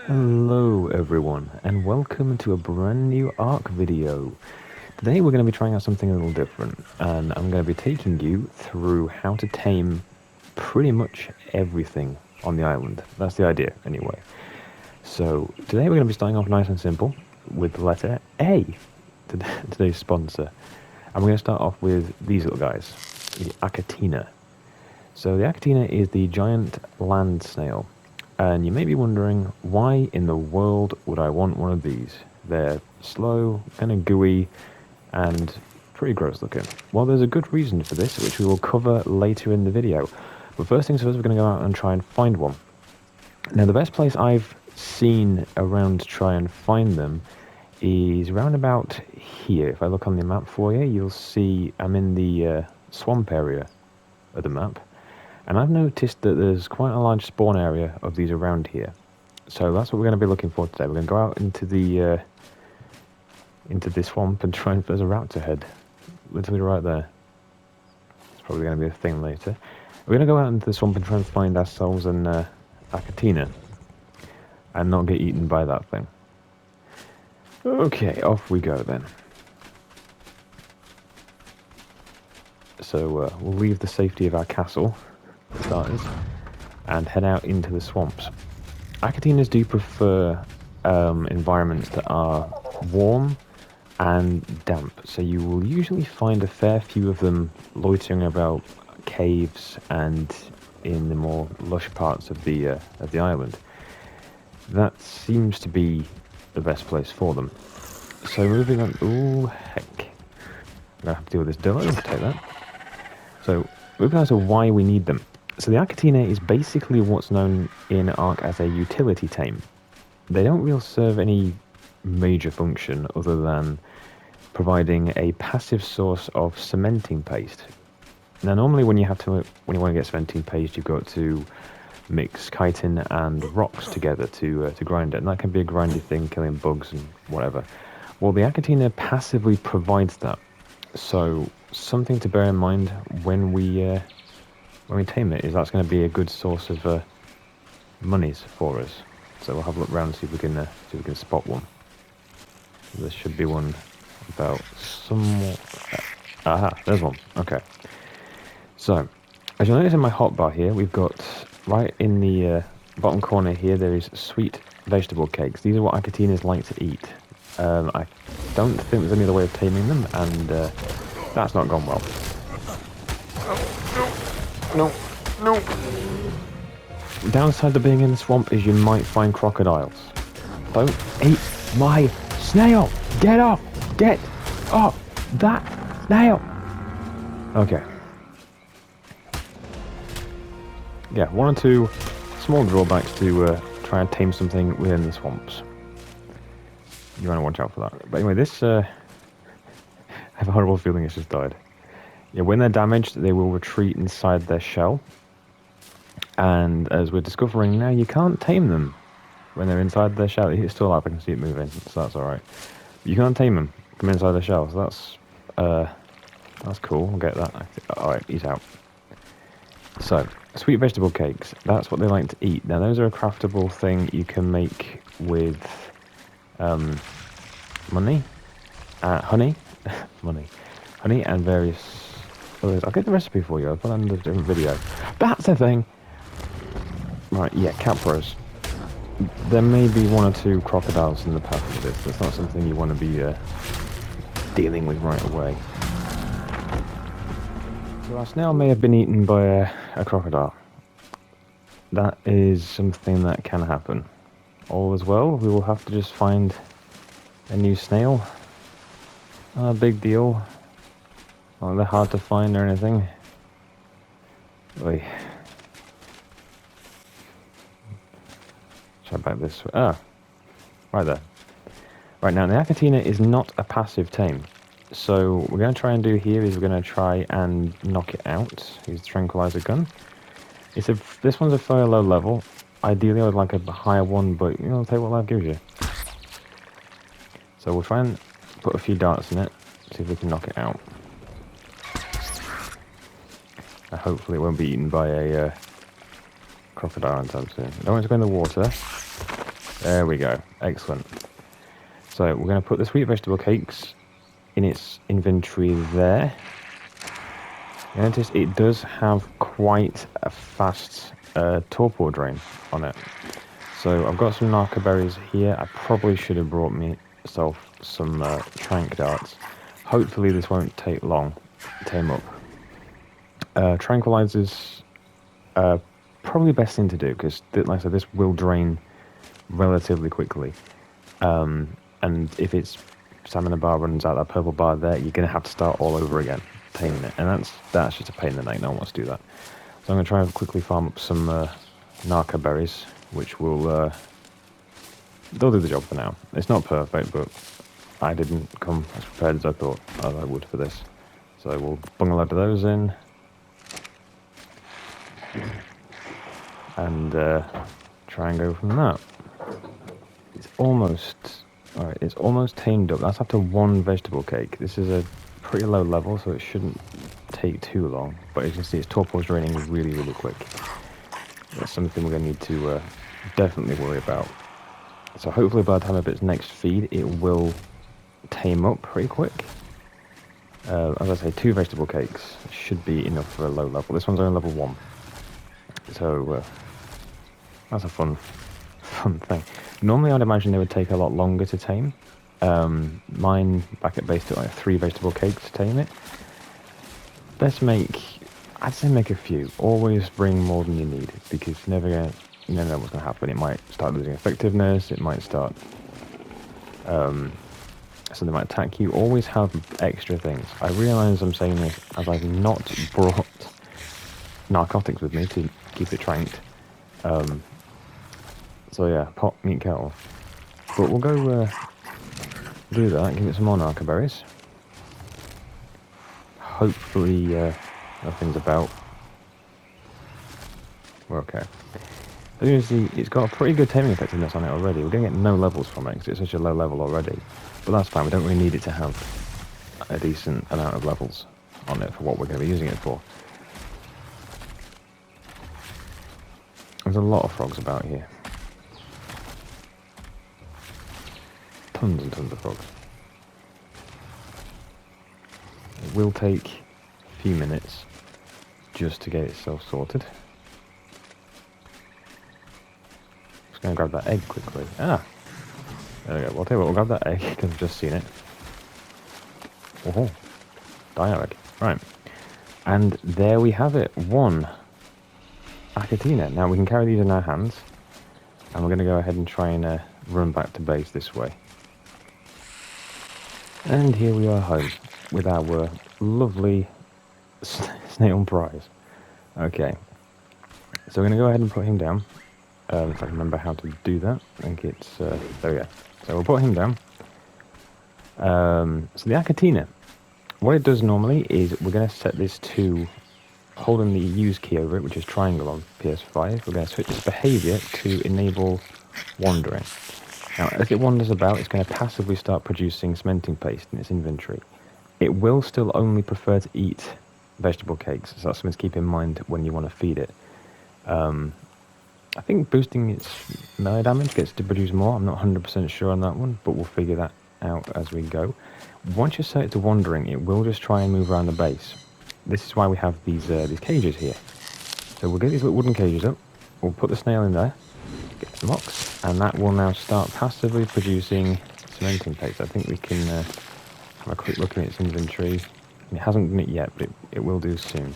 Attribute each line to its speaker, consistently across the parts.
Speaker 1: Hello everyone, and welcome to a brand new Ark video. Today we're going to be trying out something a little different, and I'm going to be taking you through how to tame pretty much everything on the island. That's the idea, anyway. So today we're going to be starting off nice and simple with the letter A, today's sponsor. And we're going to start off with these little guys, the Achatina. So the Achatina is the giant land snail. And you may be wondering, why in the world would I want one of these? They're slow, kind of gooey, and pretty gross looking. Well, there's a good reason for this, which we will cover later in the video. But first things first, we're going to go out and try and find one. Now, the best place I've seen around to try and find them is round about here. If I look on the map for you, you'll see I'm in the swamp area of the map. And I've noticed that there's quite a large spawn area of these around here. So that's what we're going to be looking for today. We're going to go out into this swamp and try and... There's a raptor head. Literally right there. It's probably going to be a thing later. We're going to go out into the swamp and try and find ourselves an Achatina. And not get eaten by that thing. Okay, off we go then. So we'll leave the safety of our castle, for starters, and head out into the swamps. Achatinas do prefer environments that are warm and damp, so you will usually find a fair few of them loitering about caves and in the more lush parts of the island. That seems to be the best place for them. So moving on... Ooh, heck. I'm going to have to deal with this dillo, take that. So, moving on to why we need them. So the Achatina is basically what's known in Ark as a utility tame. They don't really serve any major function other than providing a passive source of cementing paste. Now normally when you want to get cementing paste, you've got to mix chitin and rocks together to grind it, and that can be a grindy thing, killing bugs and whatever. Well, the Achatina passively provides that. So something to bear in mind when we tame it is that's going to be a good source of monies for us. So we'll have a look around and see if we can spot one. There should be one about somewhat. Aha, there's one. Okay. So as you'll notice in my hotbar here, we've got right in the bottom corner here there is sweet vegetable cakes. These are what Achatinas like to eat. I don't think there's any other way of taming them, and that's not gone well. No. Downside to being in the swamp is you might find crocodiles. Don't eat my snail! Get off! Get off that snail! Okay. Yeah, one or two small drawbacks to try and tame something within the swamps. You want to watch out for that. But anyway, this... I have a horrible feeling it's just died. Yeah, when they're damaged, they will retreat inside their shell. And as we're discovering now, you can't tame them when they're inside their shell. It's still alive, I can see it moving, so that's alright. You can't tame them from inside their shell, so that's cool. We'll get that. Alright, he's out. So, sweet vegetable cakes. That's what they like to eat. Now, those are a craftable thing you can make with honey, honey and various others. I'll get the recipe for you. I'll put that in a different video. That's a thing. Right, yeah, capros. There may be one or two crocodiles in the path of this. That's not something you want to be dealing with right away. So our snail may have been eaten by a crocodile. That is something that can happen. All is well, we will have to just find a new snail. Not a big deal. Not that hard to find or anything. Oy. Try back this way. Ah, right there. Right now, the Achatina is not a passive tame. So what we're going to try and do here is we're going to try and knock it out. Use the tranquilizer gun. This one's a fairly low level. Ideally, I would like a higher one, but you know, take what life gives you. So we'll try and put a few darts in it, see if we can knock it out. Hopefully it won't be eaten by a crocodile anytime soon. I don't want it to go in the water. There we go. Excellent. So we're going to put the sweet vegetable cakes in its inventory there. You notice it does have quite a fast torpor drain on it. So I've got some narco berries here. I probably should have brought myself some trank darts. Hopefully this won't take long to tame up. Tranquilizers are probably the best thing to do because, like I said, this will drain relatively quickly. And if its stamina bar runs out, that purple bar there, you're going to have to start all over again, taming it. And that's just a pain in the neck. No one wants to do that. So I'm going to try and quickly farm up some narco berries, which will... they'll do the job for now. It's not perfect, but I didn't come as prepared as I thought I would for this. So we'll bung a load of those in. And try and go from that. It's almost... Alright, it's almost tamed up. That's after one vegetable cake. This is a pretty low level, so it shouldn't take too long. But as you can see, its torpor's draining really, really quick. That's something we're going to need to definitely worry about. So hopefully by the time of its next feed, it will tame up pretty quick. As I say, 2 vegetable cakes should be enough for a low level. This one's only level 1. So that's a fun thing. Normally I'd imagine they would take a lot longer to tame. Mine back at base took like 3 vegetable cakes to tame it. I'd say make a few. Always bring more than you need, because you never know what's going to happen. It might start losing effectiveness, it might start... something might attack you. Always have extra things. I realise I'm saying this as I've not brought narcotics with me to keep it tranked. So yeah, pot, meat, kettle. But we'll go do that, give it some more narco berries. Hopefully nothing's about. We're okay. As you can see, it's got a pretty good taming effectiveness on it already. We're going to get no levels from it because it's such a low level already. But that's fine, we don't really need it to have a decent amount of levels on it for what we're going to be using it for. There's a lot of frogs about here. Tons and tons of frogs. It will take a few minutes just to get itself sorted. Just going to grab that egg quickly. Ah! There we go. We'll tell you what, we'll grab that egg because I've just seen it. Oh, Dio egg. Right. And there we have it. 1 Achatina. Now we can carry these in our hands. And we're going to go ahead and try and run back to base this way. And here we are home with our lovely snail prize. Okay. So we're going to go ahead and put him down. If I can remember how to do that. I think it's... there we go. So we'll put him down. So the Achatina, what it does normally is we're going to set this to holding the use key over it, which is triangle on PS5. We're going to switch its behaviour to enable wandering. Now, as it wanders about, it's going to passively start producing cementing paste in its inventory. It will still only prefer to eat vegetable cakes, so that's something to keep in mind when you want to feed it. I think boosting its melee damage gets to produce more. I'm not 100% sure on that one, but we'll figure that out as we go. Once you set it to wandering, it will just try and move around the base. This is why we have these cages here. So we'll get these little wooden cages up. We'll put the snail in there, get some ox, and that will now start passively producing cementing paste. I think we can have a quick look at its inventory. It hasn't done it yet, but it will do soon.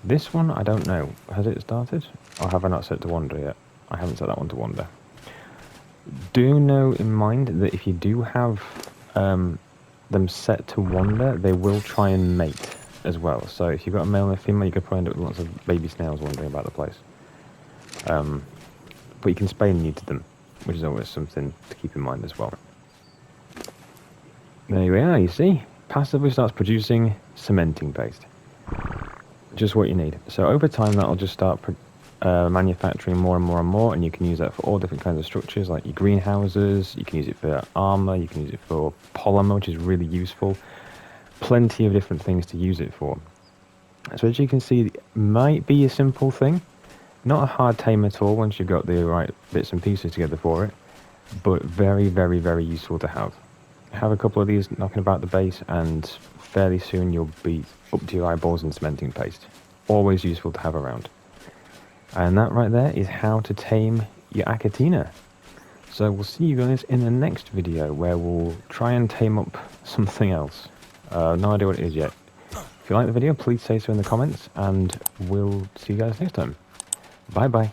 Speaker 1: This one, I don't know. Has it started? Or have I not set to wander yet? I haven't set that one to wander. Do know in mind that if you do have them set to wander, they will try and mate as well. So if you've got a male and a female, you could probably end up with lots of baby snails wandering about the place. But you can spay and neuter them, which is always something to keep in mind as well. There we are, you see. Passively starts producing cementing paste. Just what you need. So over time that'll just start manufacturing more and more and more, and you can use that for all different kinds of structures, like your greenhouses. You can use it for armor, you can use it for polymer, which is really useful. Plenty of different things to use it for. So as you can see, it might be a simple thing, not a hard tame at all once you've got the right bits and pieces together for it. but very, very, very useful to have. Have a couple of these knocking about the base, and fairly soon you'll be up to your eyeballs in cementing paste. Always useful to have around. And that right there is how to tame your Achatina. So we'll see you guys in the next video, where we'll try and tame up something else. No idea what it is yet. If you like the video, please say so in the comments, and we'll see you guys next time. Bye bye.